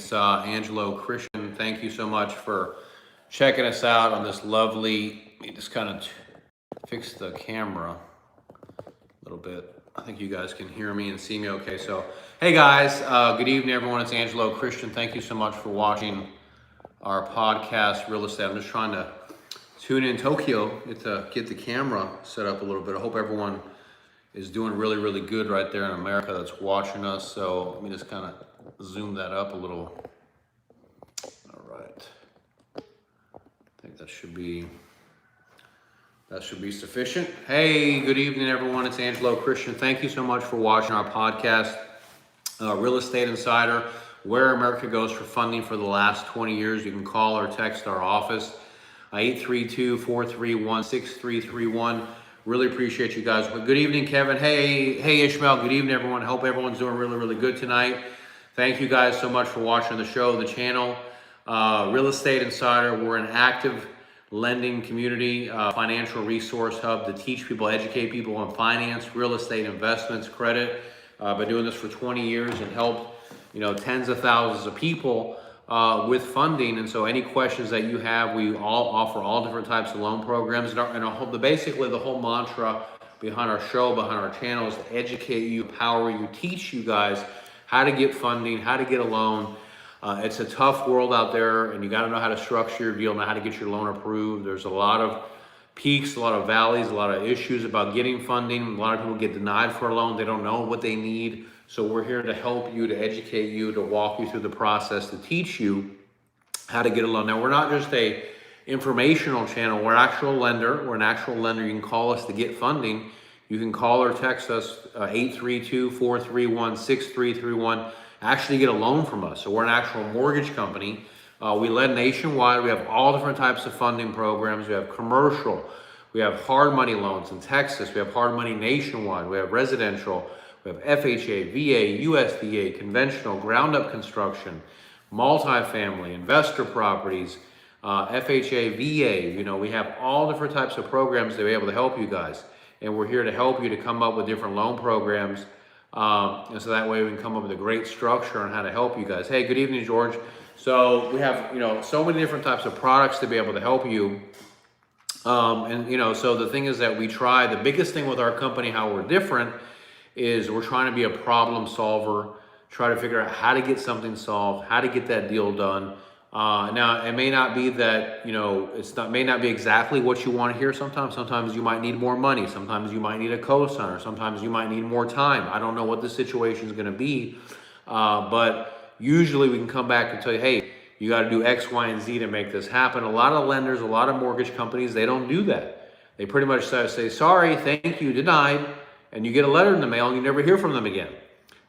It's Angelo Christian. Thank you so much for checking us out on this lovely, let me just kind of fix the camera a little bit. I think you guys can hear me and see me okay. So, hey guys, good evening everyone. It's Angelo Christian. Thank you so much for watching our podcast, Real Estate. I'm just trying to tune in Tokyo, get the camera set up a little bit. I hope everyone is doing really, really good right there in America that's watching us. So let me just kind of zoom that up a little. All right. I think that should be sufficient. Hey, good evening, everyone. It's Angelo Christian. Thank you so much for watching our podcast, Real Estate Insider, where America goes for funding for the last 20 years. You can call or text our office, 832-431-6331. Really appreciate you guys. Good evening, Kevin. Hey, Ishmael. Good evening, everyone. Hope everyone's doing really, really good tonight. Thank you guys so much for watching the show, the channel. Real Estate Insider. We're an active lending community, financial resource hub to teach people, educate people on finance, real estate, investments, credit. Been doing this for 20 years and helped, tens of thousands of people with funding. And so any questions that you have, we all offer all different types of loan programs. Basically the whole mantra behind our show, behind our channel, is to educate you, empower you, teach you guys how to get funding, how to get a loan. It's a tough world out there, and you got to know how to structure your deal, know how to get your loan approved. There's a lot of peaks, a lot of valleys, a lot of issues about getting funding. A lot of people get denied for a loan. They don't know what they need. So we're here to help you, to educate you, to walk you through the process, to teach you how to get a loan. Now, we're not just a informational channel. We're an actual lender. We're an actual lender. You can call us to get funding. You can call or text us, 832-431-6331. Actually get a loan from us. So we're an actual mortgage company. We lend nationwide. We have all different types of funding programs. We have commercial. We have hard money loans in Texas. We have hard money nationwide. We have residential. We have FHA, VA, USDA, conventional, ground up construction, multifamily, investor properties, FHA, VA. We have all different types of programs to be able to help you guys. And we're here to help you to come up with different loan programs. And so that way we can come up with a great structure on how to help you guys. Hey, good evening, George. So we have, so many different types of products to be able to help you. So the thing is that the biggest thing with our company, how we're different, is we're trying to be a problem solver, try to figure out how to get something solved, how to get that deal done. Now, it may not be that, may not be exactly what you want to hear sometimes. Sometimes you might need more money. Sometimes you might need a co-signer. Sometimes you might need more time. I don't know what the situation is going to be. But usually we can come back and tell you, hey, you got to do X, Y, and Z to make this happen. A lot of lenders, a lot of mortgage companies, they don't do that. They pretty much say, sorry, thank you, denied. And you get a letter in the mail and you never hear from them again.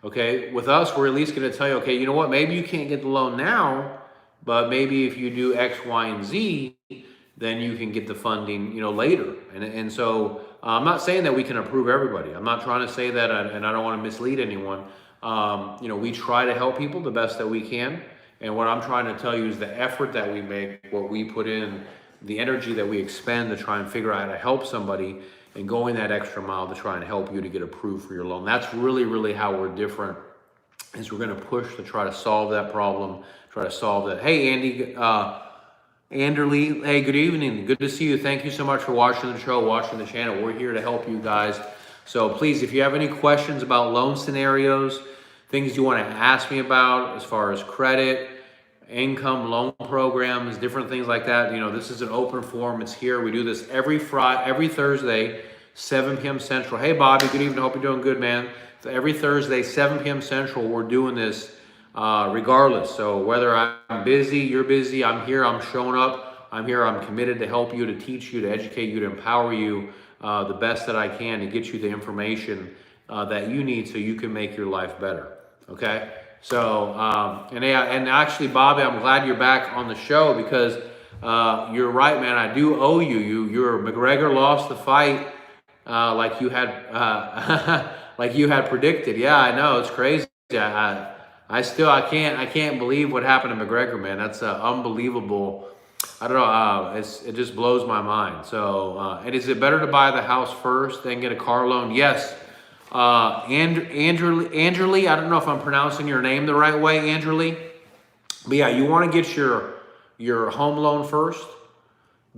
Okay, with us, we're at least going to tell you, okay, you know what, maybe you can't get the loan now, but maybe if you do X, Y, and Z, then you can get the funding, later. And so I'm not saying that we can approve everybody. I'm not trying to say that, and I don't want to mislead anyone. We try to help people the best that we can. And what I'm trying to tell you is the effort that we make, what we put in, the energy that we expend to try and figure out how to help somebody, and going that extra mile to try and help you to get approved for your loan. That's really, really how we're different, is we're going to push to try to solve that problem, try to solve that. Hey, Andy, Anderly, hey, good evening. Good to see you. Thank you so much for watching the show, watching the channel. We're here to help you guys. So please, if you have any questions about loan scenarios, things you want to ask me about as far as credit, income, loan programs, different things like that. This is an open forum. It's here. We do this every Thursday, 7 p.m. Central. Hey, Bobby, good evening. Hope you're doing good, man. So every Thursday, 7 p.m. Central, we're doing this regardless. So whether I'm busy, you're busy, I'm here, I'm showing up, I'm here, I'm committed to help you, to teach you, to educate you, to empower you the best that I can, to get you the information that you need so you can make your life better. Okay? So, and actually, Bobby, I'm glad you're back on the show, because you're right, man. I do owe you. Your McGregor lost the fight like you had predicted. Yeah, I know, it's crazy. I can't believe what happened to McGregor, man. That's unbelievable. I don't know. It just blows my mind. So, and is it better to buy the house first, then get a car loan? Yes. Andrew Lee, I don't know if I'm pronouncing your name the right way, Andrew Lee. But yeah, you want to get your home loan first.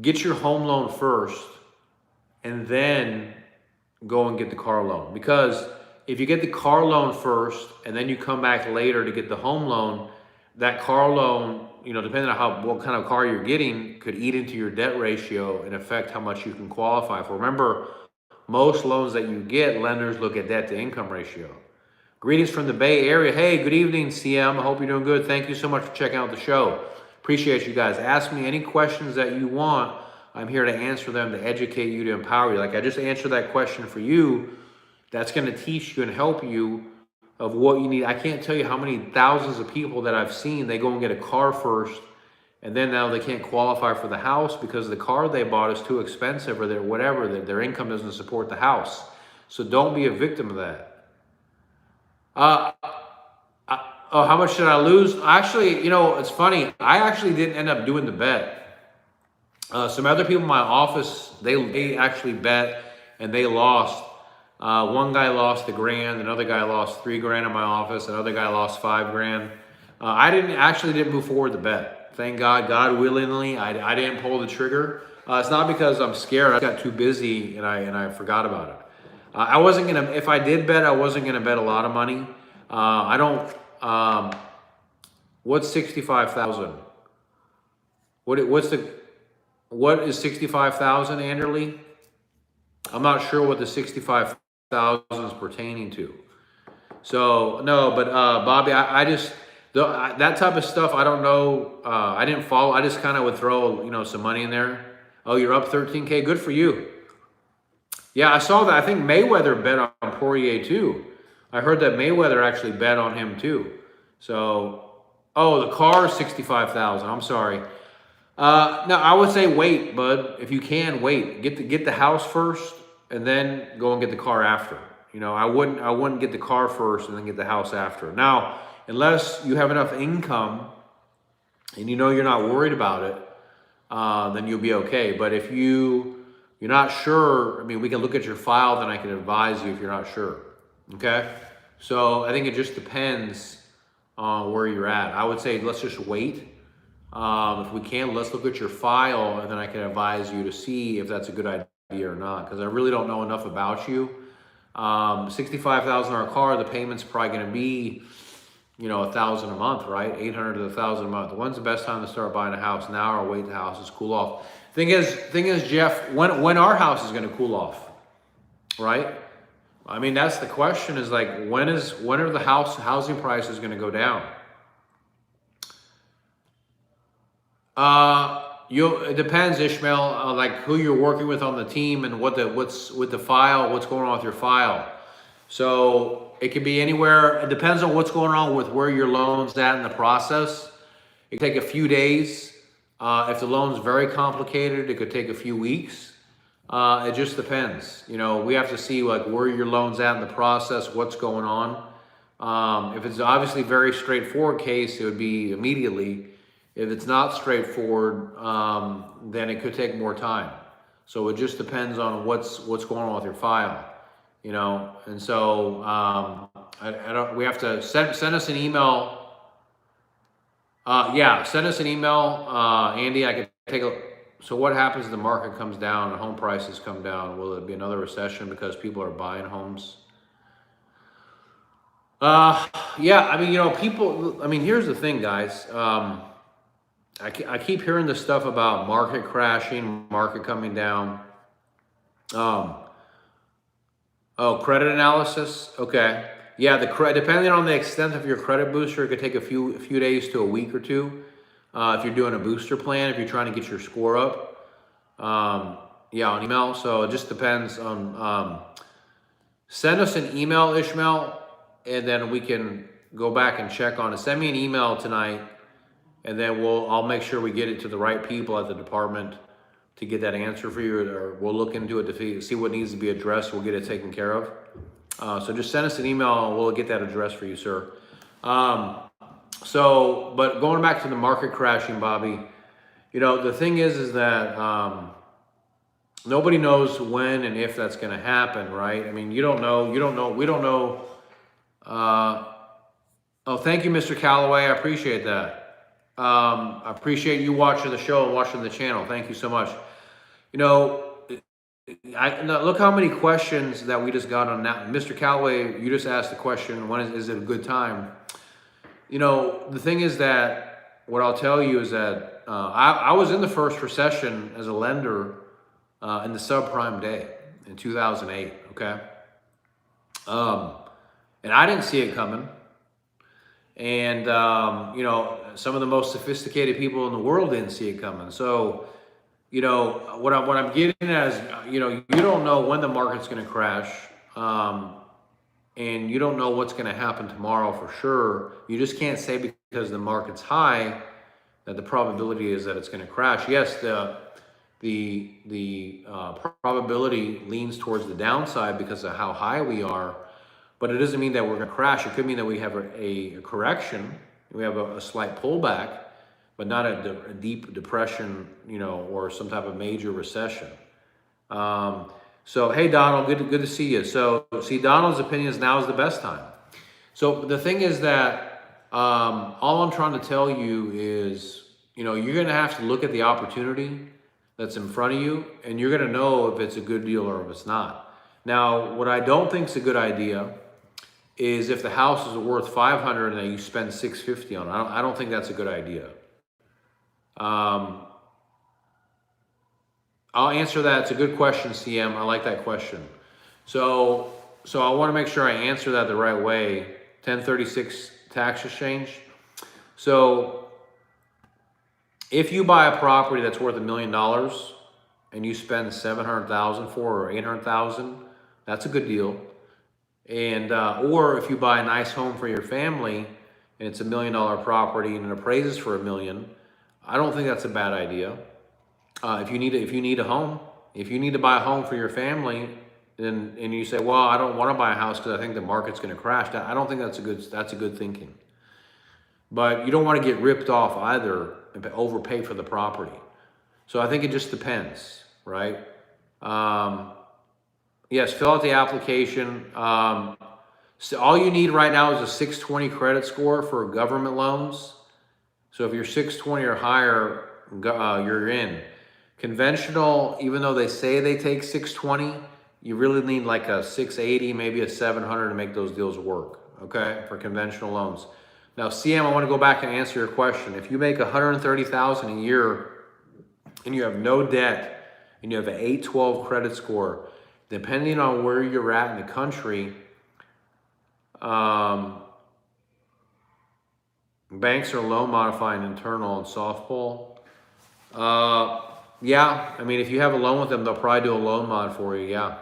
Get your home loan first, and then go and get the car loan. Because if you get the car loan first and then you come back later to get the home loan, that car loan, depending on what kind of car you're getting, could eat into your debt ratio and affect how much you can qualify for. Remember, most loans that you get, lenders look at debt to income ratio. Greetings from the Bay Area. Hey, good evening, CM. I hope you're doing good. Thank you so much for checking out the show. Appreciate you guys. Ask me any questions that you want. I'm here to answer them, to educate you, to empower you. Like I just answered that question for you. That's going to teach you and help you of what you need. I can't tell you how many thousands of people that I've seen, they go and get a car first, and then now they can't qualify for the house because the car they bought is too expensive, or their income doesn't support the house. So don't be a victim of that. How much did I lose? Actually, it's funny. I actually didn't end up doing the bet. Some other people in my office, they actually bet and they lost. One guy lost $1,000, another guy lost $3,000 in my office, another guy lost $5,000. I didn't move forward the bet. Thank God, God willingly, I didn't pull the trigger. It's not because I'm scared. I got too busy and I forgot about it. I wasn't gonna. If I did bet, I wasn't gonna bet a lot of money. I don't. What's 65,000? What is 65,000 annually? I'm not sure what the 65,000 is pertaining to. So no, but Bobby, I just that type of stuff. I don't know. I didn't follow. I just kind of would throw some money in there. Oh, you're up 13K. Good for you. Yeah, I saw that. I think Mayweather bet on Poirier too. I heard that Mayweather actually bet on him too. So, the car is 65,000. I'm sorry. No, I would say wait, bud. If you can, wait. Get the house first, and then go and get the car after. I wouldn't get the car first and then get the house after. Now, unless you have enough income, and you're not worried about it, then you'll be okay. But if you're not sure, we can look at your file, then I can advise you if you're not sure. Okay? So I think it just depends on where you're at. I would say let's just wait. If we can, let's look at your file, and then I can advise you to see if that's a good idea or not, because I really don't know enough about you. $65,000 car, the payment's probably going to be, $1,000 a month, right? $800 to $1,000 a month. When's the best time to start buying a house? Now, or wait the houses cool off? Thing is, Jeff, when our house is going to cool off, right? That's the question. Is like when are the housing prices going to go down? It depends, Ishmael. Like who you're working with on the team and what's with the file, what's going on with your file. So it could be anywhere. It depends on what's going on with where your loan's at in the process. It could take a few days. If the loan's very complicated, it could take a few weeks. It just depends. We have to see like where your loan's at in the process, what's going on. If it's obviously very straightforward case, it would be immediately. If it's not straightforward, then it could take more time. So it just depends on what's going on with your file, And so we have to send us an email. Send us an email, Andy. I can take a. So what happens if the market comes down and home prices come down? Will it be another recession because people are buying homes? People. Here's the thing, guys. I keep hearing this stuff about market crashing, market coming down. Credit analysis. Okay. Yeah, depending on the extent of your credit booster, it could take a few days to a week or two. If you're doing a booster plan, if you're trying to get your score up, on email. So it just depends on. Send us an email, Ishmael, and then we can go back and check on it. Send me an email tonight, and then I'll make sure we get it to the right people at the department to get that answer for you, or we'll look into it to see what needs to be addressed. We'll get it taken care of. So just send us an email and we'll get that addressed for you, sir. But going back to the market crashing, Bobby, the thing is that nobody knows when and if that's going to happen, right? You don't know. We don't know. Thank you, Mr. Calloway. I appreciate that. I appreciate you watching the show and watching the channel. Thank you so much. You know, look how many questions that we just got on that. Mr. Calloway, you just asked the question, when is it a good time? You know, the thing is that what I'll tell you is that I was in the first recession as a lender in the subprime day in 2008, okay? And I didn't see it coming. And, you know, some of the most sophisticated people in the world didn't see it coming. So, you know, what I'm getting at is, you know, you don't know when the market's going to crash. And you don't know what's going to happen tomorrow for sure. You just can't say because the market's high that the probability is that it's going to crash. Yes, the probability leans towards the downside because of how high we are, but it doesn't mean that we're going to crash. It could mean that we have a correction, we have a slight pullback, but not a deep depression, you know, or some type of major recession. So, hey, Donald, good to see you. So, see, Donald's opinion is now is the best time. So the thing is that all I'm trying to tell you is, you know, you're going to have to look at the opportunity that's in front of you, and you're going to know if it's a good deal or if it's not. Now, what I don't think is a good idea is if the house is worth $500 and you spend $650 on it. I don't think that's a good idea. I'll answer that. It's a good question, CM. I like that question. So I want to make sure I answer that the right way. 1036 tax exchange. So if you buy a property that's worth $1 million and you spend $700,000 for or $800,000, that's a good deal. And or if you buy a nice home for your family and it's $1 million property and it appraises for $1 million, I don't think that's a bad idea. If you need a home, if you need to buy a home for your family, and you say, well, I don't want to buy a house because I think the market's going to crash. I don't think that's a good thinking. But you don't want to get ripped off either and overpay for the property. So I think it just depends, right? Yes, fill out the application. So all you need right now is a 620 credit score for government loans. So if you're 620 or higher, you're in. Conventional, even though they say they take 620, you really need like a 680, maybe a 700 to make those deals work, okay, for conventional loans. Now, CM, I want to go back and answer your question. If you make $130,000 a year and you have no debt and you have an 812 credit score, depending on where you're at in the country, banks are loan modifying internal and soft pull. Yeah, I mean, if you have a loan with them, they'll probably do a loan mod for you, yeah.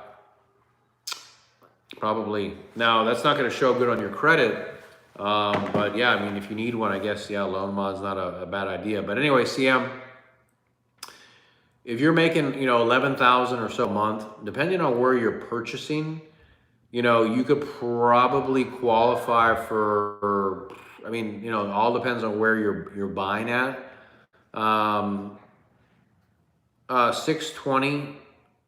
Probably. Now, that's not going to show good on your credit, but yeah, I mean, if you need one, I guess, yeah, loan mod's not a bad idea. But anyway, CM, if you're making, you know, $11,000 or so a month, depending on where you're purchasing, you know, you could probably qualify for, I mean, you know, it all depends on where you're buying at. 620,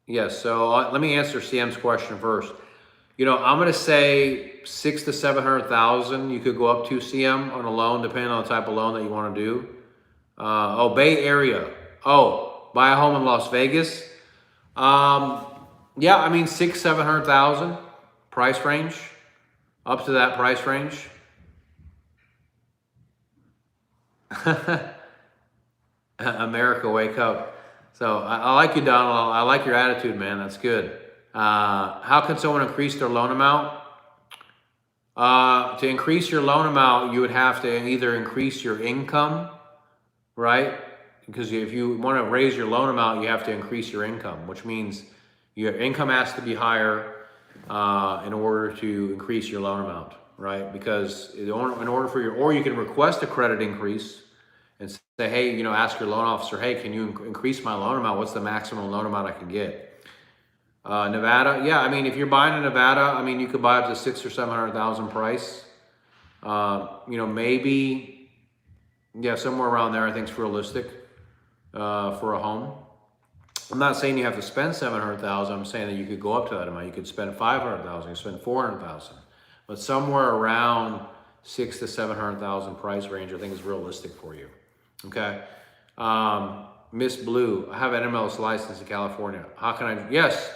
yes. So let me answer CM's question first. You know, I'm going to say 600,000 to 700,000. You could go up to CM on a loan, depending on the type of loan that you want to do. Bay Area. Oh, buy a home in Las Vegas. Yeah, I mean 600,000, 700,000 price range, up to that price range. America, wake up. So I like you, Donald. I like your attitude, man. That's good. How can someone increase their loan amount? To increase your loan amount, you would have to either increase your income, right? Because if you want to raise your loan amount, you have to increase your income, which means your income has to be higher in order to increase your loan amount, right? Because in order for your, or you can request a credit increase and say, hey, you know, ask your loan officer, hey, can you increase my loan amount? What's the maximum loan amount I can get? Nevada, yeah, I mean, if you're buying in Nevada, I mean, you could buy up to 600,000 or 700,000 price. You know, maybe, yeah, somewhere around there, I think is realistic for a home. I'm not saying you have to spend 700,000. I'm saying that you could go up to that amount. You could spend 500,000. You spend 400,000, but somewhere around 600,000 to 700,000 price range, I think is realistic for you. Okay. Miss Blue, I have an MLS license in California. How can I? Yes.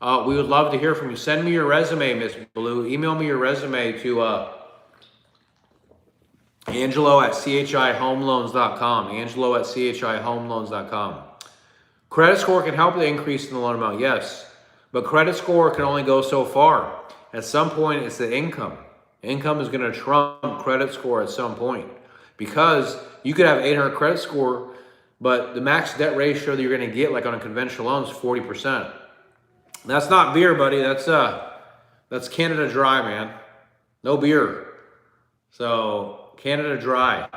We would love to hear from you. Send me your resume, Miss Blue. Email me your resume to Angelo at chihomeloans.com. Angelo at chihomeloans.com. Credit score can help the increase in the loan amount, yes. But credit score can only go so far. At some point, it's the income. Income is going to trump credit score at some point. Because you could have 800 credit score, but the max debt ratio that you're going to get, like on a conventional loan, is 40%. That's not beer, buddy. That's Canada Dry, man. No beer. So Canada Dry.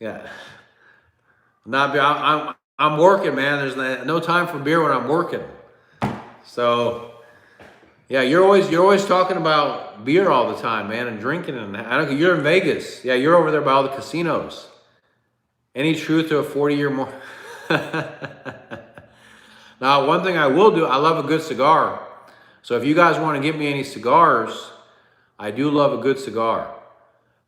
Yeah. Not beer. I'm working, man. There's no time for beer when I'm working. So yeah, you're always talking about beer all the time, man, and drinking. And I don't. You're in Vegas. Yeah, you're over there by all the casinos. Any truth to a 40-year more? Now, one thing I will do, I love a good cigar. So if you guys want to get me any cigars, I do love a good cigar.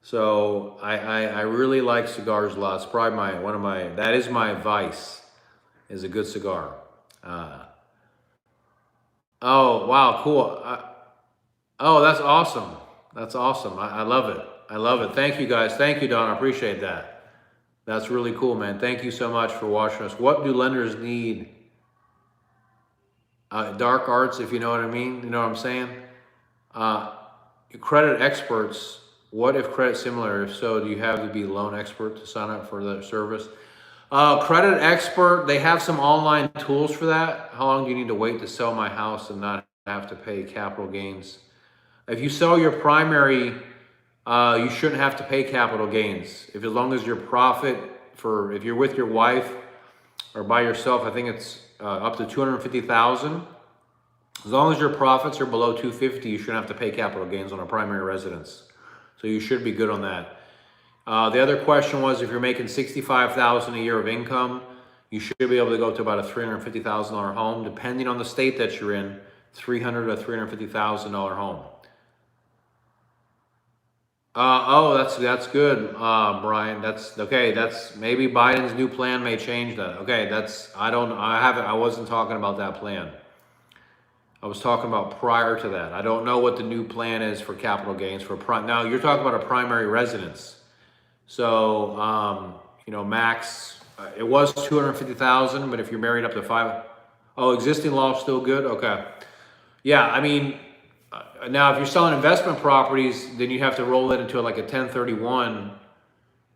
So I really like cigars a lot. It's probably that is my vice, is a good cigar. Oh, wow, cool. Oh, that's awesome. That's awesome. I love it. I love it. Thank you, guys. Thank you, Don. I appreciate that. That's really cool, man. Thank you so much for watching us. What do lenders need? Dark arts, if you know what I mean. You know what I'm saying? Credit experts. What if credit similar? If so, do you have to be a loan expert to sign up for the service? Credit expert, they have some online tools for that. How long do you need to wait to sell my house and not have to pay capital gains? If you sell your primary, you shouldn't have to pay capital gains. As long as your profit if you're with your wife or by yourself, I think it's up to $250,000. As long as your profits are below $250,000, you shouldn't have to pay capital gains on a primary residence. So you should be good on that. The other question was, if you're making $65,000 a year of income, you should be able to go to about a $350,000 home, depending on the state that you're in. $300,000 to $350,000 home. Oh, that's good, Brian. That's okay. That's maybe Biden's new plan may change that. Okay, I wasn't talking about that plan. I was talking about prior to that. I don't know what the new plan is for capital gains for now. You're talking about a primary residence. So, max, it was $250,000, but if you're married up to existing law is still good. Okay. Yeah. I mean, now if you're selling investment properties, then you have to roll it into like a 1031,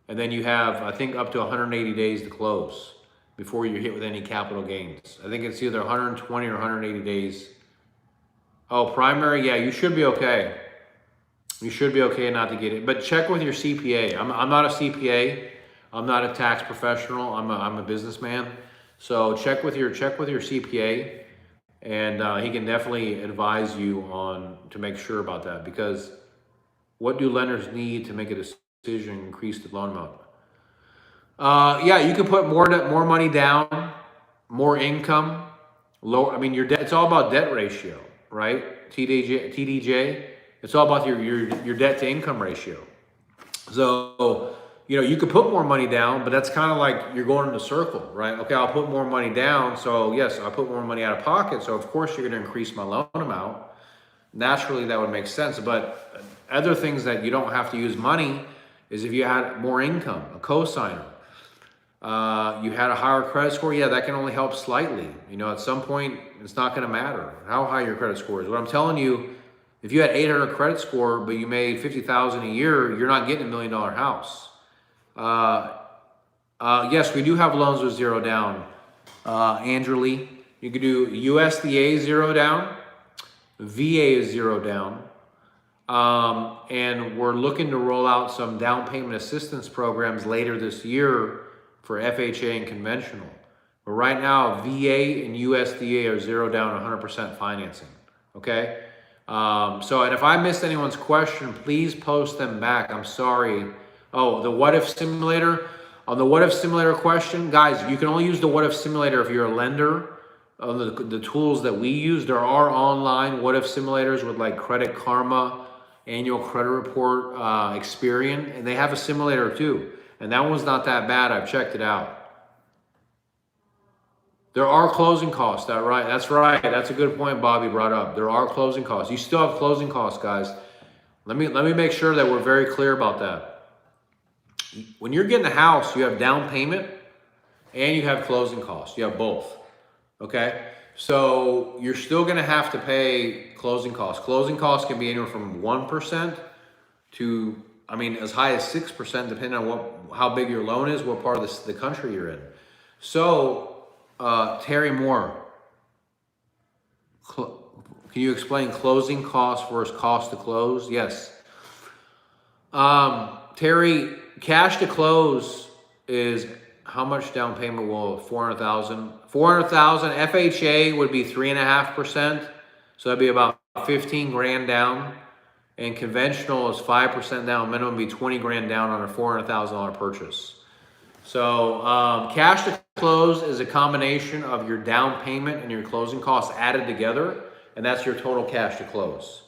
and then you have, I think, up to 180 days to close before you're hit with any capital gains. I think it's either 120 or 180 days. Oh, primary, yeah, you should be okay. You should be okay not to get it, but check with your CPA. I'm not a CPA. I'm not a tax professional. I'm a businessman. So check with your CPA, and he can definitely advise you to make sure about that. Because what do lenders need to make a decision to increase the loan amount? Yeah, you can put more money down, more income, lower. I mean, your debt. It's all about debt ratio, right? TDJ. It's all about your debt to income ratio. So, you could put more money down, but that's kind of like you're going in a circle, right? Okay, I'll put more money down. So yes, I'll put more money out of pocket. So of course you're going to increase my loan amount. Naturally, that would make sense. But other things that you don't have to use money is if you had more income, a cosigner. You had a higher credit score. Yeah, that can only help slightly. At some point, it's not going to matter how high your credit score is. What I'm telling you, if you had 800 credit score, but you made $50,000 a year, you're not getting $1 million house. Yes, we do have loans with zero down. Angeli, you could do USDA zero down, VA is zero down, and we're looking to roll out some down payment assistance programs later this year for FHA and conventional. But right now, VA and USDA are zero down, 100% financing. Okay. And if I missed anyone's question, please post them back. I'm sorry. Oh, the what if simulator. On the what if simulator question, guys, you can only use the what if simulator if you're a lender. The tools that we use, there are online what if simulators with like Credit Karma, annual credit report, Experian, and they have a simulator too. And that one's not that bad. I've checked it out. There are closing costs. That's right. That's a good point Bobby brought up. There are closing costs. You still have closing costs, guys. Let me make sure that we're very clear about that. When you're getting a house, you have down payment and you have closing costs. You have both. Okay? So you're still going to have to pay closing costs. Closing costs can be anywhere from 1% to, I mean, as high as 6%, depending on how big your loan is, what part of the country you're in. So, Terry Moore, can you explain closing costs versus cost to close? Yes. Terry, cash to close is how much down payment will 400,000? 400,000 FHA would be 3.5%. So that'd be about 15 grand down. And conventional is 5% down. Minimum would be 20 grand down on a $400,000 purchase. So cash to close is a combination of your down payment and your closing costs added together, and that's your total cash to close.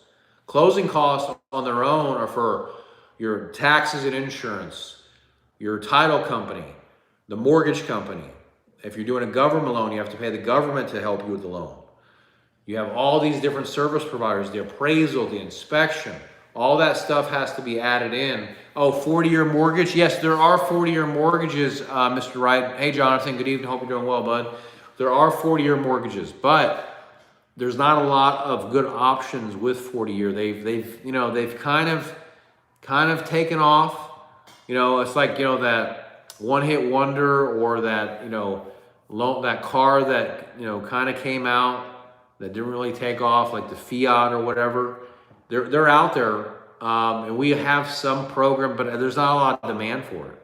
Closing costs on their own are for your taxes and insurance, your title company, the mortgage company. If you're doing a government loan, you have to pay the government to help you with the loan. You have all these different service providers, the appraisal, the inspection, all that stuff has to be added in. Oh, 40-year mortgage? Yes, there are 40-year mortgages, Mr. Wright. Hey, Jonathan, good evening. Hope you're doing well, bud. There are 40-year mortgages, but there's not a lot of good options with 40-year. They've kind of taken off. It's like, that one-hit wonder, or that, that car that, kind of came out that didn't really take off, like the Fiat or whatever. They're out there, and we have some program, but there's not a lot of demand for it.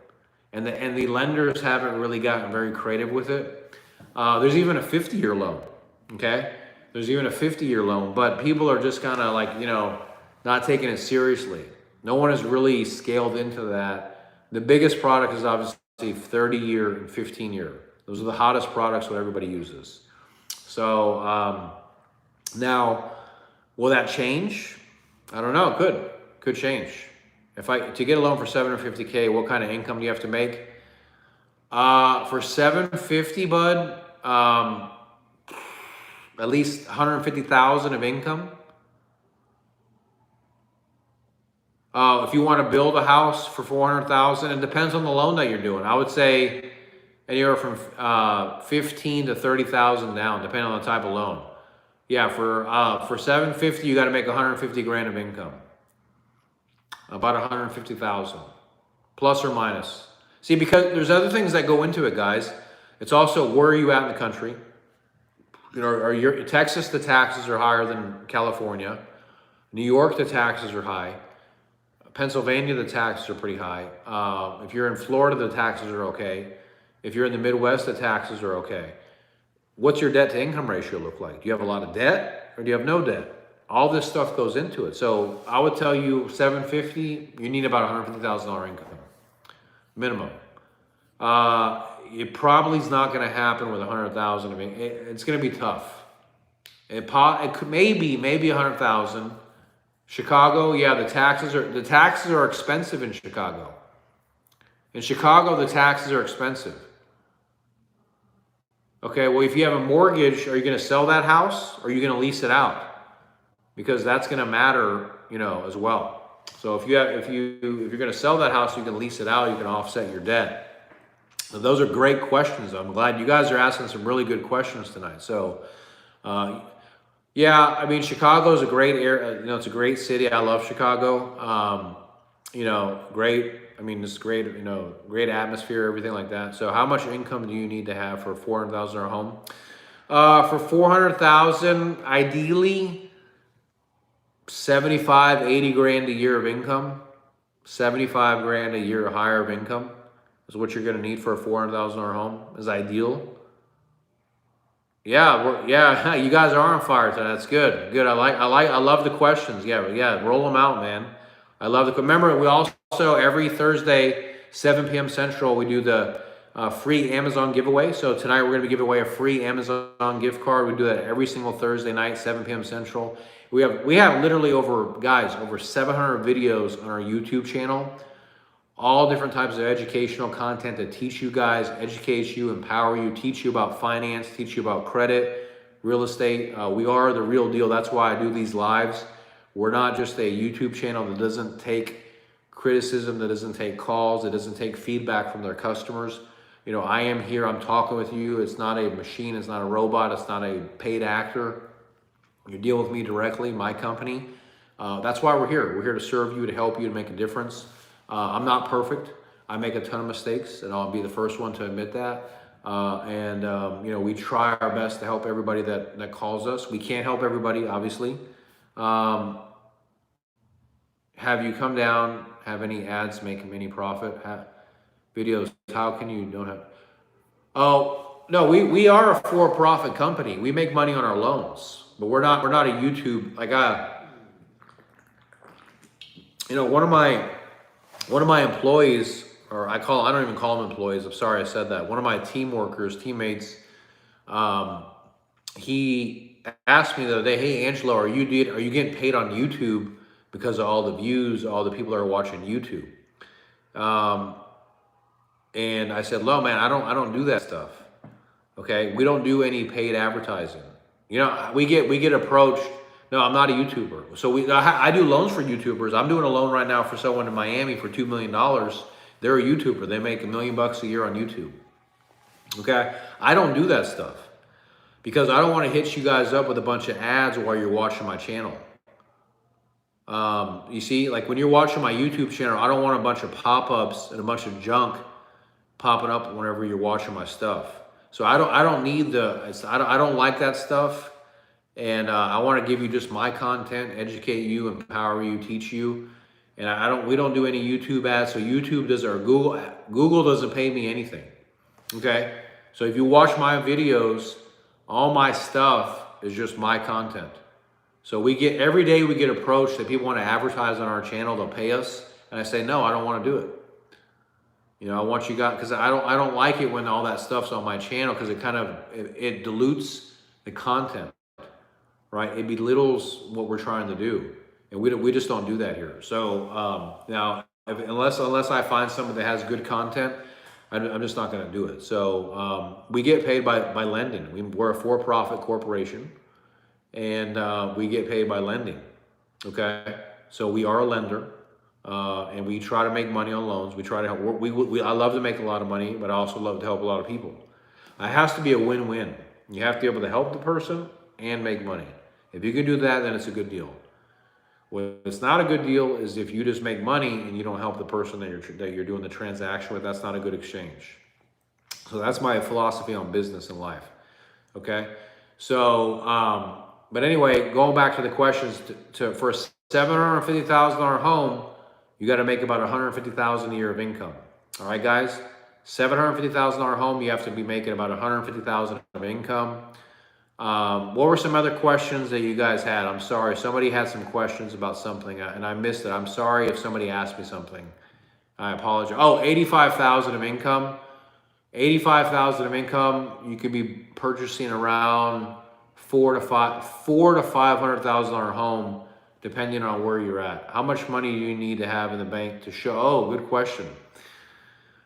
And the lenders haven't really gotten very creative with it. There's even a 50-year loan, okay? There's even a 50-year loan, but people are just kind of like, not taking it seriously. No one has really scaled into that. The biggest product is obviously 30-year and 15-year. Those are the hottest products what everybody uses. So now, will that change? I don't know. Could change. To get a loan for $750K, what kind of income do you have to make? For $750, bud, at least $150,000 of income. If you want to build a house for $400,000, it depends on the loan that you're doing. I would say anywhere from $15,000 to $30,000 down, depending on the type of loan. Yeah, for $750, you got to make 150 grand of income. About 150,000, plus or minus. See, because there's other things that go into it, guys. It's also where are you at in the country? Texas, the taxes are higher than California. New York, the taxes are high. Pennsylvania, the taxes are pretty high. If you're in Florida, the taxes are okay. If you're in the Midwest, the taxes are okay. What's your debt to income ratio look like? Do you have a lot of debt or do you have no debt? All this stuff goes into it. So I would tell you $750, you need about $150,000 income minimum. It probably is not going to happen with 100,000. I mean, it's going to be tough. It could maybe 100,000. Chicago, yeah, the taxes are expensive in Chicago. In Chicago, the taxes are expensive. Okay, well, if you have a mortgage, are you going to sell that house or are you going to lease it out? Because that's going to matter, as well. So if you're going to sell that house, you can lease it out. You can offset your debt. So those are great questions. I'm glad you guys are asking some really good questions tonight. So, yeah, I mean, Chicago is a great area. It's a great city. I love Chicago. Great. I mean, it's great. Great atmosphere, everything like that. So, how much income do you need to have for $400,000 or home? For $400,000, ideally, 75, 80 grand a year of income. 75 grand a year or higher of income is what you're going to need for a $400,000 home. Is ideal. Yeah, you guys are on fire tonight. That's good. Good. I love the questions. Yeah. Roll them out, man. I love the. Remember, we also every Thursday, 7 p.m. Central, we do the free Amazon giveaway. So tonight we're going to be giving away a free Amazon gift card. We do that every single Thursday night, 7 p.m. Central. We have literally over 700 videos on our YouTube channel all different types of educational content that teach you guys, educate you, empower you, teach you about finance, teach you about credit, real estate. We are the real deal. That's why I do these lives. We're not just a YouTube channel that doesn't take criticism, that doesn't take calls, that doesn't take feedback from their customers. You know, I am here, I'm talking with you. It's not a machine, it's not a robot, it's not a paid actor. You deal with me directly, my company. That's why we're here. We're here to serve you, to help you, to make a difference. I'm not perfect. I make a ton of mistakes, and I'll be the first one to admit that. You know, we try our best to help everybody that calls us. We can't help everybody, obviously. Have you come down, have any ads, make them any profit? Videos, how can you don't have? Oh, no, we are a for-profit company. We make money on our loans, but we're not a YouTube, like you know, one of my employees, or I don't even call them employees. I'm sorry I said that. One of my teammates, he asked me the other day, "Hey, Angelo, are you getting paid on YouTube because of all the views, all the people that are watching YouTube?" And I said, "No, man, I don't do that stuff. Okay, we don't do any paid advertising. You know, we get approached. No, I'm not a YouTuber. So I do loans for YouTubers. I'm doing a loan right now for someone in Miami for $2 million. They're a YouTuber. They make $1 million a year on YouTube. Okay, I don't do that stuff because I don't want to hit you guys up with a bunch of ads while you're watching my channel. You see, like when you're watching my YouTube channel, I don't want a bunch of pop-ups and a bunch of junk popping up whenever you're watching my stuff. So I don't need I don't like that stuff. And I want to give you just my content, educate you, empower you, teach you. And we don't do any YouTube ads. So YouTube Google doesn't pay me anything. Okay. So if you watch my videos, all my stuff is just my content. So every day we get approached that people want to advertise on our channel, they'll pay us. And I say, no, I don't want to do it. You know, I want you guys, because I don't like it when all that stuff's on my channel, because it dilutes the content, right? It belittles what we're trying to do, and we just don't do that here. So now, unless I find someone that has good content, I'm just not going to do it. So we get paid by lending. We're a for-profit corporation, and we get paid by lending. Okay, so we are a lender. And we try to make money on loans. We try to help. I love to make a lot of money, but I also love to help a lot of people. It has to be a win-win. You have to be able to help the person and make money. If you can do that, then it's a good deal. What it's not a good deal is if you just make money and you don't help the person that you're doing the transaction with. That's not a good exchange. So that's my philosophy on business and life. Okay. So, but anyway, going back to the questions, for a $750,000 home, you got to make about $150,000 a year of income. All right, guys, $750,000 home, you have to be making about $150,000 of income. What were some other questions that you guys had? I'm sorry, somebody had some questions about something and I missed it. I'm sorry if somebody asked me something. I apologize. Oh, $85,000 of income. $85,000 of income, you could be purchasing around $400,000 to $500,000 home, depending on where you're at. How much money do you need to have in the bank to show? Oh, good question.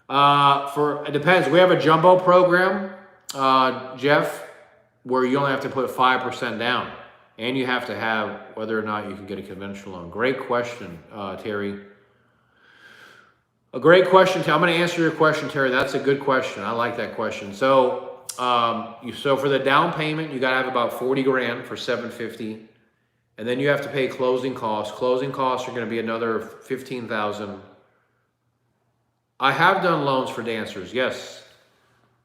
It depends. We have a jumbo program, Jeff, where you only have to put 5% down, and you have to have whether or not you can get a conventional loan. Great question, Terry. A great question. I'm going to answer your question, Terry. That's a good question. I like that question. So, for the down payment, you got to have about 40 grand for 750. And then you have to pay closing costs. Closing costs are going to be another 15,000. I have done loans for dancers. Yes.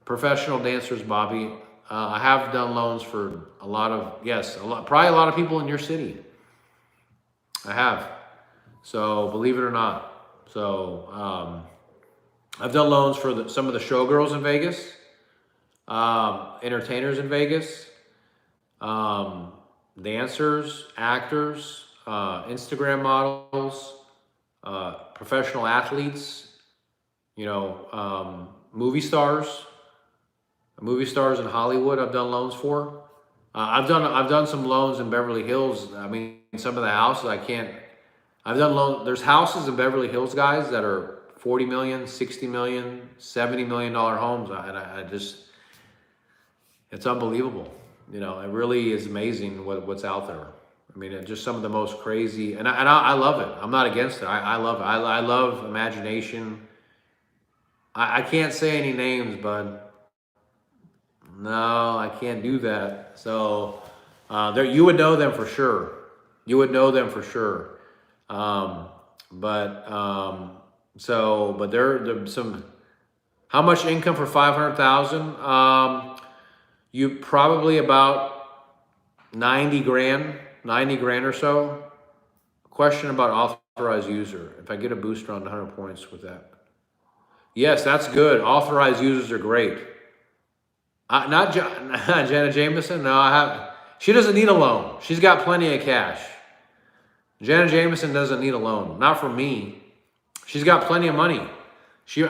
Professional dancers, Bobby. I have done loans for probably a lot of people in your city. I have. So believe it or not. So I've done loans for some of the showgirls in Vegas, entertainers in Vegas, dancers, actors, Instagram models, professional athletes, movie stars in Hollywood. I've done loans for. I've done some loans in Beverly Hills. I mean, some of the houses I've done loans. There's houses in Beverly Hills, guys, that are 40 million, 60 million, $70 million homes. I just, it's unbelievable. You know, it really is amazing what's out there. I mean, just some of the most crazy, and I love it. I'm not against it. I love it. I love imagination. I can't say any names, bud. No, I can't do that. So you would know them for sure. You would know them for sure. But there some. How much income for 500,000? You probably about 90 grand or so. Question about authorized user. If I get a booster on 100 points with that. Yes, that's good. Authorized users are great. Not Jenna Jameson. No, she doesn't need a loan. She's got plenty of cash. Jenna Jameson doesn't need a loan. Not from me. She's got plenty of money. She's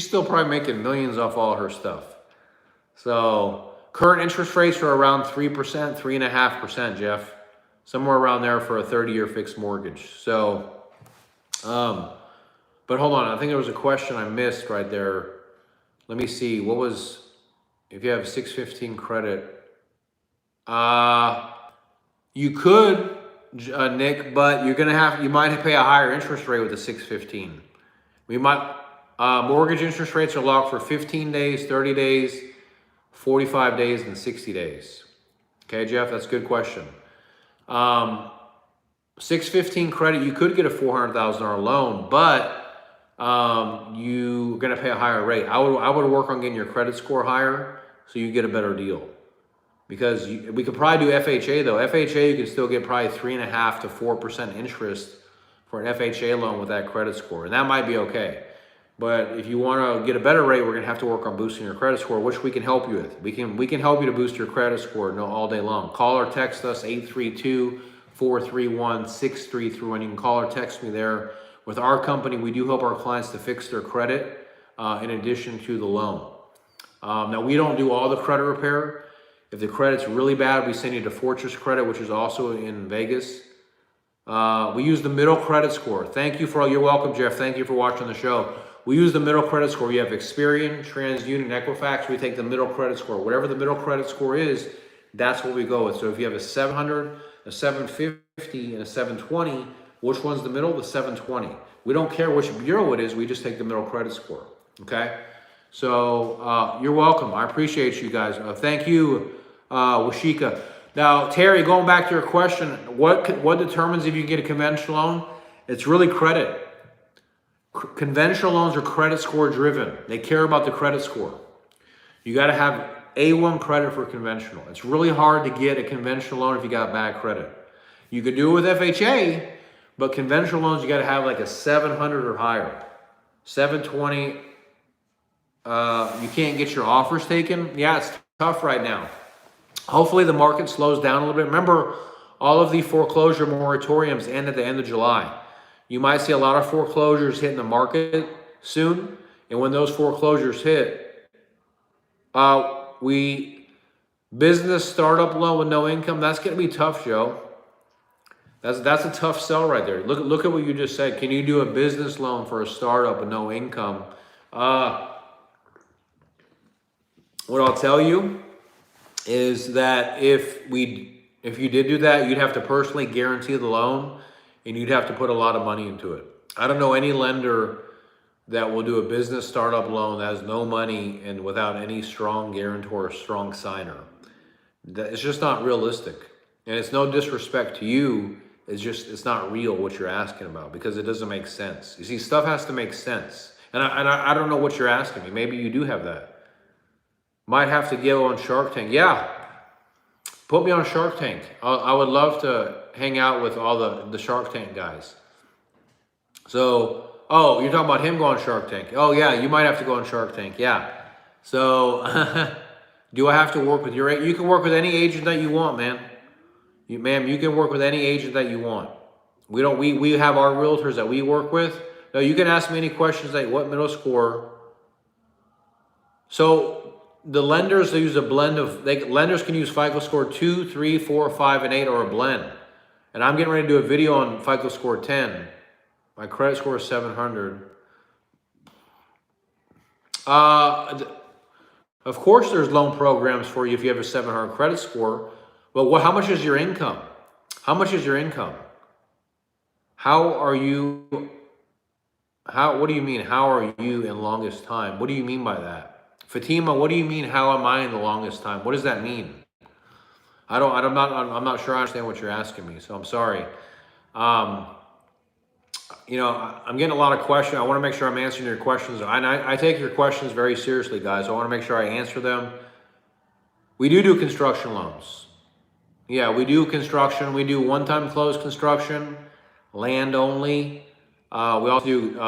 still probably making millions off all her stuff. So current interest rates are around 3%, 3.5%, Jeff. Somewhere around there for a 30-year fixed mortgage. So, but hold on. I think there was a question I missed right there. Let me see. What was, if you have 615 credit? You could, Nick, but you might pay a higher interest rate with the 615. Mortgage interest rates are locked for 15 days, 30 days, 45 days, and 60 days. Okay, Jeff, that's a good question. 615 credit, you could get a $400,000 loan, but you're going to pay a higher rate. I would work on getting your credit score higher so you get a better deal. Because we could probably do FHA though. FHA, you can still get probably 3.5% to 4% interest for an FHA loan with that credit score. And that might be okay. But if you want to get a better rate, we're going to have to work on boosting your credit score, which we can help you with. We can help you to boost your credit score all day long. Call or text us 832-431-6331. You can call or text me there. With our company, we do help our clients to fix their credit in addition to the loan. Now, we don't do all the credit repair. If the credit's really bad, we send you to Fortress Credit, which is also in Vegas. We use the middle credit score. Thank you you're welcome, Jeff. Thank you for watching the show. We use the middle credit score. You have Experian, TransUnion, Equifax. We take the middle credit score. Whatever the middle credit score is, that's what we go with. So if you have a 700, a 750, and a 720, which one's the middle? The 720. We don't care which bureau it is. We just take the middle credit score. Okay? So you're welcome. I appreciate you guys. Thank you, Washika. Now, Terry, going back to your question, what determines if you get a conventional loan? It's really credit. Conventional loans are credit score driven. They care about the credit score. You got to have A1 credit for conventional. It's really hard to get a conventional loan if you got bad credit. You could do it with FHA, but conventional loans, you got to have like a 700 or higher. 720, you can't get your offers taken. Yeah, it's tough right now. Hopefully the market slows down a little bit. Remember, all of the foreclosure moratoriums end at the end of July. You might see a lot of foreclosures hitting the market soon. And when those foreclosures hit, business startup loan with no income, that's going to be tough, Joe. That's a tough sell right there. Look at what you just said. Can you do a business loan for a startup with no income? What I'll tell you is that if you did do that, you'd have to personally guarantee the loan and you'd have to put a lot of money into it. I don't know any lender that will do a business startup loan that has no money and without any strong guarantor or strong signer. It's just not realistic. And it's no disrespect to you. It's not real what you're asking about because it doesn't make sense. You see, stuff has to make sense. And I don't know what you're asking me. Maybe you do have that. Might have to go on Shark Tank. Yeah. Put me on Shark Tank. I would love to hang out with all the Shark Tank guys. So, oh, you're talking about him going Shark Tank. Oh, yeah, you might have to go on Shark Tank. Yeah. So, do I have to work with your agent? You can work with any agent that you want, man. Ma'am, you can work with any agent that you want. We have our realtors that we work with. No, you can ask me any questions like what middle score. So the lenders, they use a blend of, lenders can use FICO score 2, 3, 4, 5, and 8 or a blend. And I'm getting ready to do a video on FICO score 10. My credit score is 700. Of course, there's loan programs for you if you have a 700 credit score. But how much is your income? How much is your income? How are you? What do you mean? How are you in longest time? What do you mean by that, Fatima? What do you mean? How am I in the longest time? What does that mean? I'm not sure I understand what you're asking me. So I'm sorry. I'm getting a lot of questions. I want to make sure I'm answering your questions. And I take your questions very seriously, guys. I want to make sure I answer them. We do construction loans. Yeah, we do construction. We do one-time close construction, land only. We also do,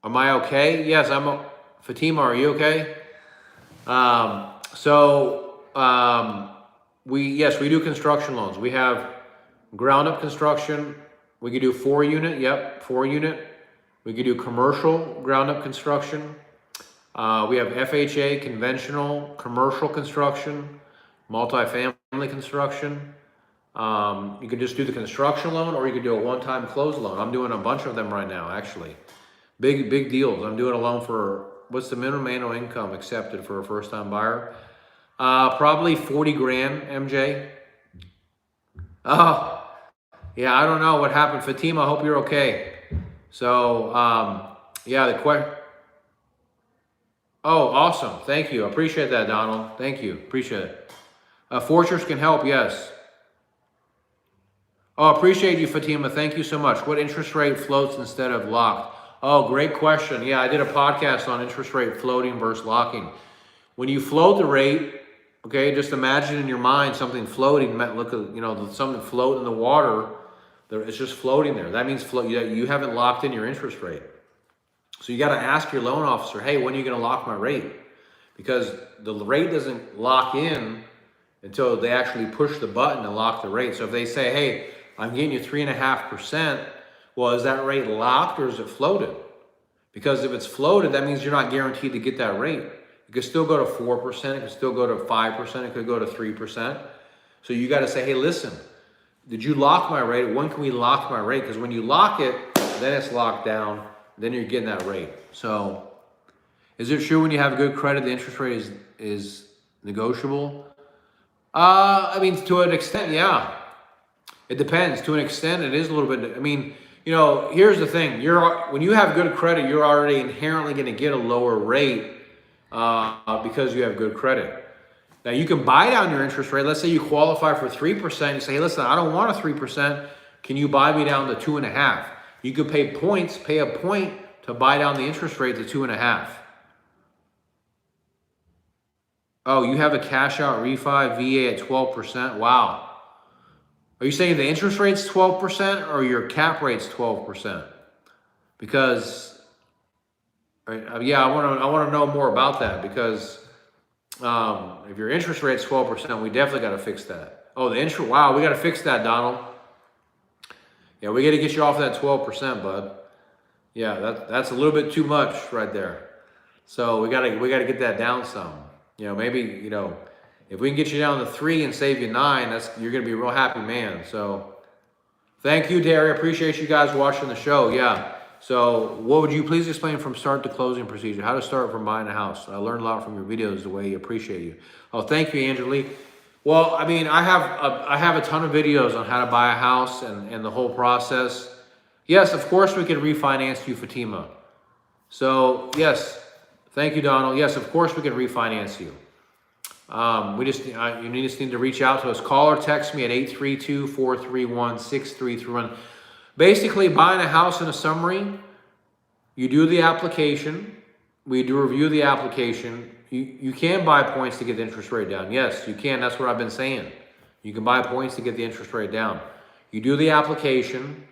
am I okay? Yes, Fatima, are you okay? We do construction loans. We have ground up construction. We could do 4-unit. Yep, 4-unit. We could do commercial ground up construction. We have FHA, conventional, commercial construction, multifamily construction. You could just do the construction loan, or you could do a one-time close loan. I'm doing a bunch of them right now, actually. Big deals. I'm doing a loan for, what's the minimum annual income accepted for a first-time buyer? Probably 40 grand, MJ. Oh, yeah, I don't know what happened. Fatima, I hope you're okay. So, yeah, oh, awesome. Thank you. I appreciate that, Donald. Thank you. Appreciate it. Fortress can help, yes. Oh, appreciate you, Fatima. Thank you so much. What interest rate floats instead of locked? Oh, great question. Yeah, I did a podcast on interest rate floating versus locking. When you float the rate, okay, just imagine in your mind something floating. Look at, something float in the water. It's just floating there. That means you haven't locked in your interest rate. So you got to ask your loan officer, hey, when are you going to lock my rate? Because the rate doesn't lock in until they actually push the button and lock the rate. So if they say, hey, I'm getting you 3.5%, well, is that rate locked or is it floated? Because if it's floated, that means you're not guaranteed to get that rate. It could still go to 4%, it could still go to 5%, it could go to 3%. So you got to say, hey, listen, did you lock my rate? When can we lock my rate? Because when you lock it, then it's locked down, then you're getting that rate. So is it true when you have good credit, the interest rate is negotiable? I mean, to an extent, yeah. It depends. To an extent, it is a little bit. I mean, here's the thing. When you have good credit, you're already inherently going to get a lower rate because you have good credit. Now, you can buy down your interest rate. Let's say you qualify for 3%. You say, hey, listen, I don't want a 3%. Can you buy me down to 2.5%? You could pay a point to buy down the interest rate to 2.5%. Oh, you have a cash out refi VA at 12%. Wow. Are you saying the interest rate's 12% or your cap rate's 12%? Because, yeah, I want to know more about that because if your interest rate's 12%, we definitely got to fix that. Oh, the interest, wow, we got to fix that, Donald. Yeah, we got to get you off that 12%, bud. Yeah, that's a little bit too much right there. So we got to get that down some. Maybe, if we can get you down to 3 and save you 9, you're going to be a real happy man. So thank you, Terry. I appreciate you guys watching the show. Yeah. So what would you please explain from start to closing procedure? How to start from buying a house. I learned a lot from your videos, the way you appreciate you. Oh, thank you, Angelo. Well, I mean, I have a ton of videos on how to buy a house and the whole process. Yes, of course we can refinance you, Fatima. So yes, thank you, Donald. Yes, of course we can refinance you. You just need to reach out to us. Call or text me at 832-431-6331. Basically, buying a house in a summary, you do the application. We do review the application. You can buy points to get the interest rate down. Yes, you can. That's what I've been saying. You can buy points to get the interest rate down. You do the application.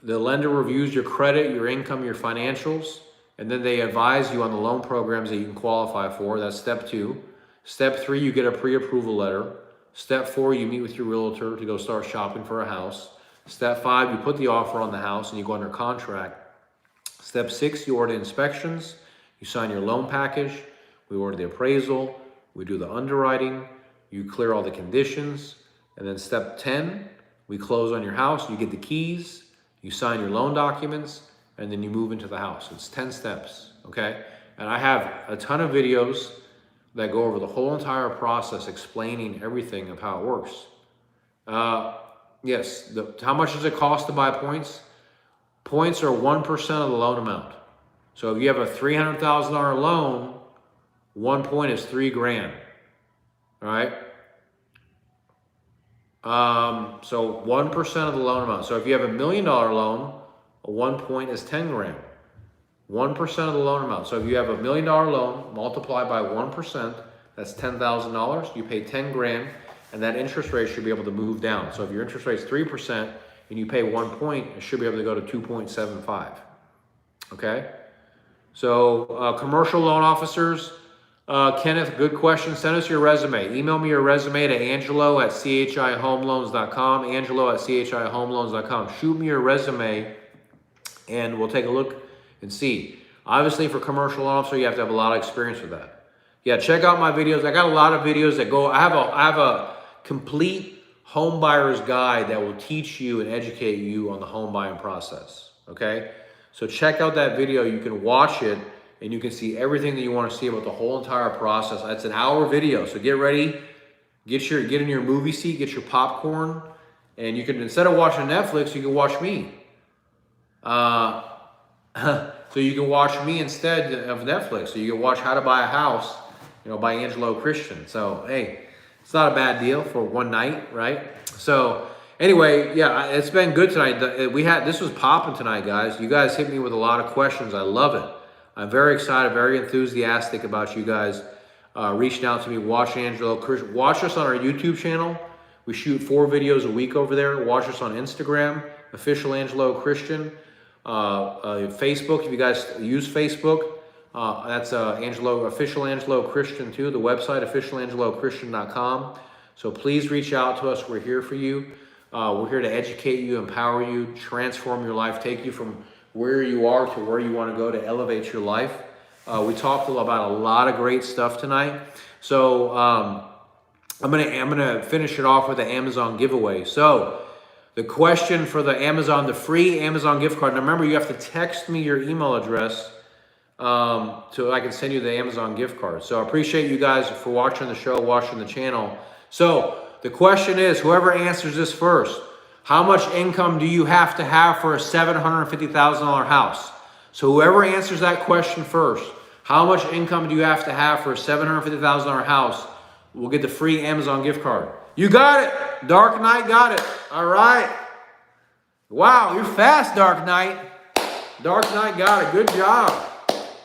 The lender reviews your credit, your income, your financials, and then they advise you on the loan programs that you can qualify for. That's step 2. Step 3, you get a pre-approval letter. Step 4, you meet with your realtor to go start shopping for a house. Step 5, you put the offer on the house and you go under contract. Step 6, you order inspections. You sign your loan package. We order the appraisal. We do the underwriting. You clear all the conditions. And then step 10, we close on your house. You get the keys. You sign your loan documents, and then you move into the house. It's 10 steps, okay? And I have a ton of videos that go over the whole entire process, explaining everything of how it works. Yes, how much does it cost to buy points? Points are 1% of the loan amount. So if you have a $300,000 loan, 1 point is $3,000, all right? So 1% of the loan amount. So if you have $1 million loan, 1 point is $10,000. 1% of the loan amount. So if you have $1 million loan, multiplied by 1%, that's $10,000. You pay $10,000, and that interest rate should be able to move down. So if your interest rate is 3% and you pay 1 point, it should be able to go to 2.75. Okay. So commercial loan officers, Kenneth, good question. Send us your resume. Email me your resume to angelo@chihomeloans.com. Angelo@chihomeloans.com. Shoot me your resume, and we'll take a look and see. Obviously, for commercial loan officer, you have to have a lot of experience with that. Yeah, check out my videos. I got a lot of videos that go. I have a complete home buyer's guide that will teach you and educate you on the home buying process. Okay, so check out that video. You can watch it, and you can see everything that you want to see about the whole entire process. It's an hour video, so get ready, get in your movie seat, get your popcorn, and you can, instead of watching Netflix, you can watch me. So you can watch me instead of Netflix. So you can watch How to Buy a House, by Angelo Christian. So hey, it's not a bad deal for one night, right? So anyway, yeah, it's been good tonight. This was popping tonight, guys. You guys hit me with a lot of questions. I love it. I'm very excited, very enthusiastic about you guys reaching out to me, watching Angelo Christian. Watch us on our YouTube channel. We shoot 4 videos a week over there. Watch us on Instagram, official Angelo Christian. Facebook, if you guys use Facebook, that's official Angelo Christian too. The website, officialangelochristian.com. So please reach out to us. We're here for you. We're here to educate you, empower you, transform your life, take you from where you are to where you want to go to elevate your life. We talked about a lot of great stuff tonight. So I'm gonna finish it off with the Amazon giveaway. So the question for the free Amazon gift card. Now remember, you have to text me your email address so I can send you the Amazon gift card. So I appreciate you guys for watching the show, watching the channel. So the question is, whoever answers this first, how much income do you have to have for a $750,000 house? So whoever answers that question first, how much income do you have to have for a $750,000 house, will get the free Amazon gift card. You got it. Dark Knight got it. All right. Wow, you're fast, Dark Knight. Dark Knight got it. Good job.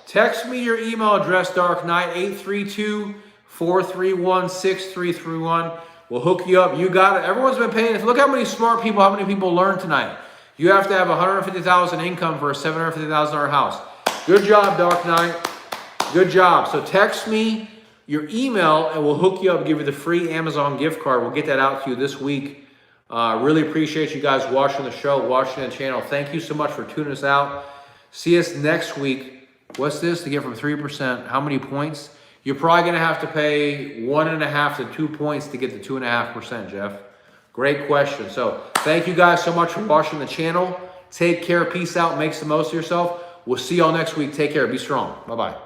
Text me your email address, Dark Knight, 832-431-6331. We'll hook you up. You got it. Everyone's been paying. Look how many smart people, how many people learned tonight. You have to have $150,000 income for a $750,000 house. Good job, Dark Knight. Good job. So text me your email, and we'll hook you up, give you the free Amazon gift card. We'll get that out to you this week. Really appreciate you guys watching the show, watching the channel. Thank you so much for tuning us out. See us next week. What's this to get from 3%? How many points? You're probably going to have to pay 1.5 to 2 points to get to 2.5%, Jeff. Great question. So thank you guys so much for watching the channel. Take care. Peace out. Make the most of yourself. We'll see y'all next week. Take care. Be strong. Bye-bye.